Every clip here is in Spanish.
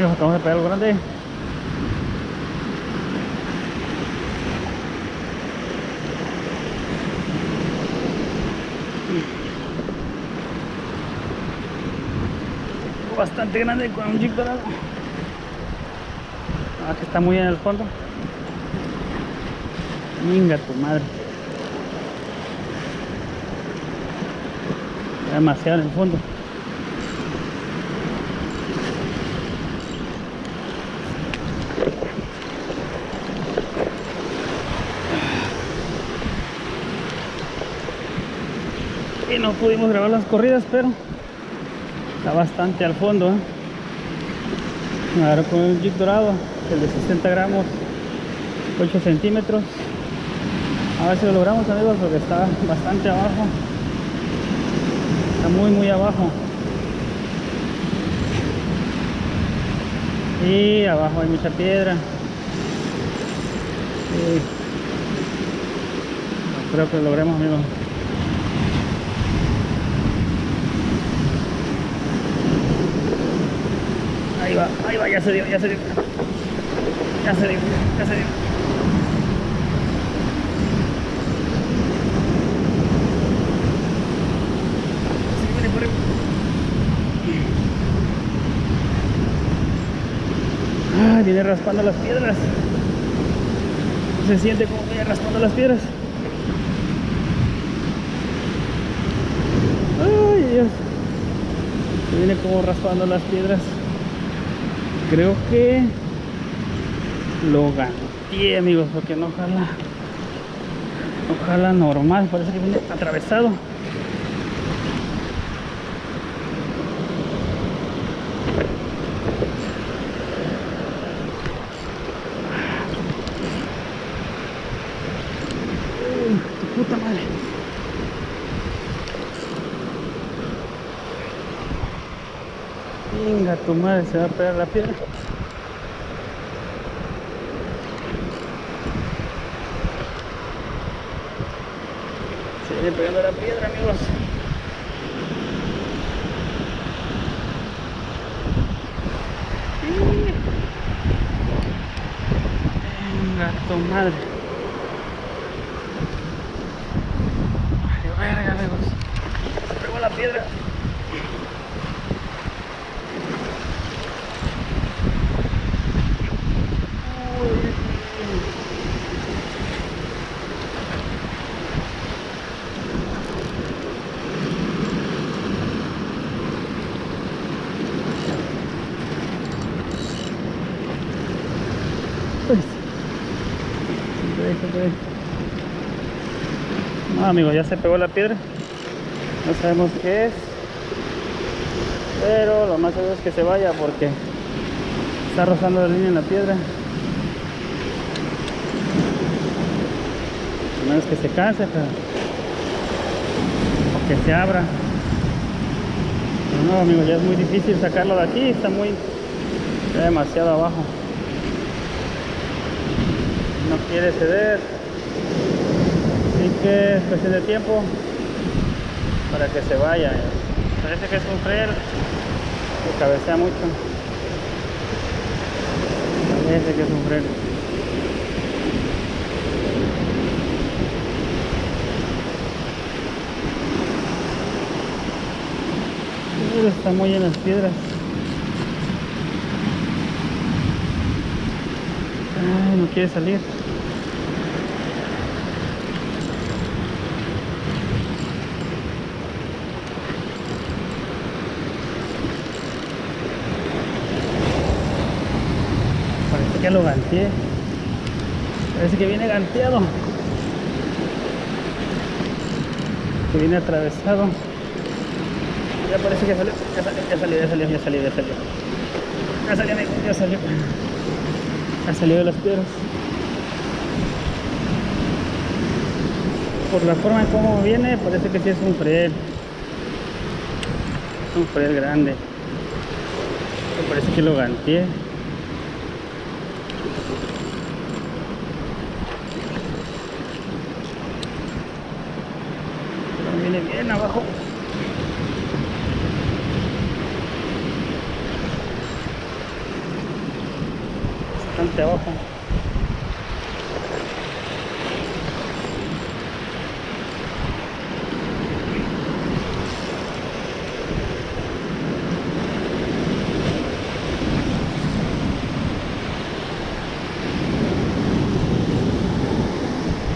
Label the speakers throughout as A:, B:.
A: Dios, acabamos de pegar algo grande. Bastante grande con un jig dorado. Ah, que está muy en el fondo. Venga tu madre. Demasiado en el fondo. Y no pudimos grabar las corridas, pero está bastante al fondo, ¿eh? Ahora con un jig dorado, el de 60 gramos, 8 centímetros. A ver si lo logramos, amigos, porque está bastante abajo. Está muy abajo. Y abajo hay mucha piedra. Sí. No creo que lo logremos, amigos. Ahí va, ya se dio. Ya se dio. Sí, viene por ahí. Ah, viene raspando las piedras. Se siente como viene raspando las piedras. Ay, Dios. Se viene como raspando las piedras. Creo que lo gané, amigos, porque no jala normal, parece que viene atravesado. Uy, tu puta madre. Venga, tu madre, se va a pegar la piedra. Se viene pegando la piedra, amigos. Venga, tu madre. Ay, verga, amigos. Se pegó la piedra. No, amigo, ya se pegó la piedra. No sabemos qué es, pero lo más seguro es que se vaya porque está rozando la línea en la piedra. No es que se canse, pero o que se abra. Pero no, amigo, ya es muy difícil sacarlo de aquí. Está demasiado abajo. No quiere ceder, así que es cuestión de tiempo para que se vaya. Parece que es un frel que cabecea mucho. Parece que es un frel. Pero está muy en las piedras. Ay, no quiere salir. Parece que lo ganteé. Parece que viene ganteado. Que viene atravesado. Ya parece que salió. Ya salió. Amigo, ya salió. Ha salido de las piedras. Por la forma en cómo viene, parece que sí es un frel. Es un frel grande. Me parece que lo ganteé. Pero viene bien abajo.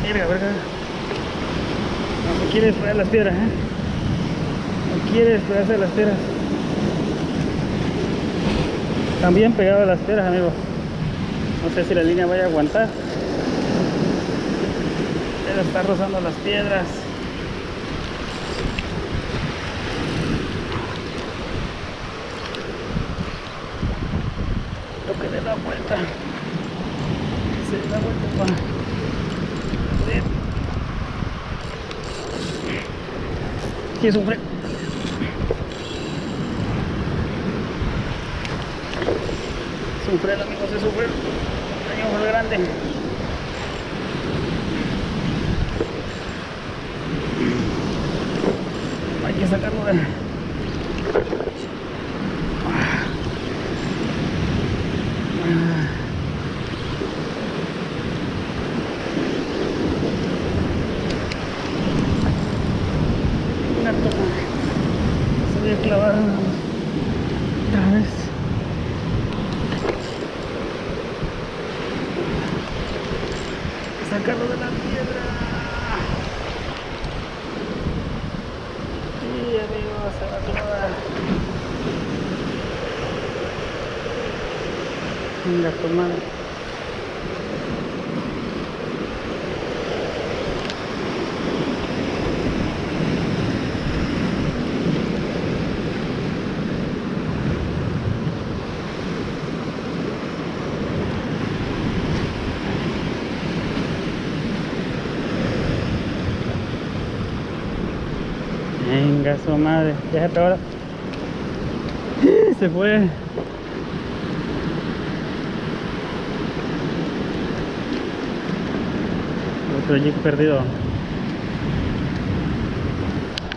A: Verga, verga. No quiere despegar las piedras, No quiere despegarse de las piedras. Están bien pegadas las piedras, amigos. No sé si la línea vaya a aguantar. Pero está rozando las piedras. Lo que le da vuelta. Se da vuelta para poder. Sí, sufre. Sufre, amigos, se sufre. Daño muy grande. Hay que sacarlo de... Una toma. Se voy a clavar otra vez. Sacarlo de la piedra. Sí, amigos, se va a tomar. Mira, tomar. Venga, su madre, ya se pegó. Se fue. Otro jeep perdido.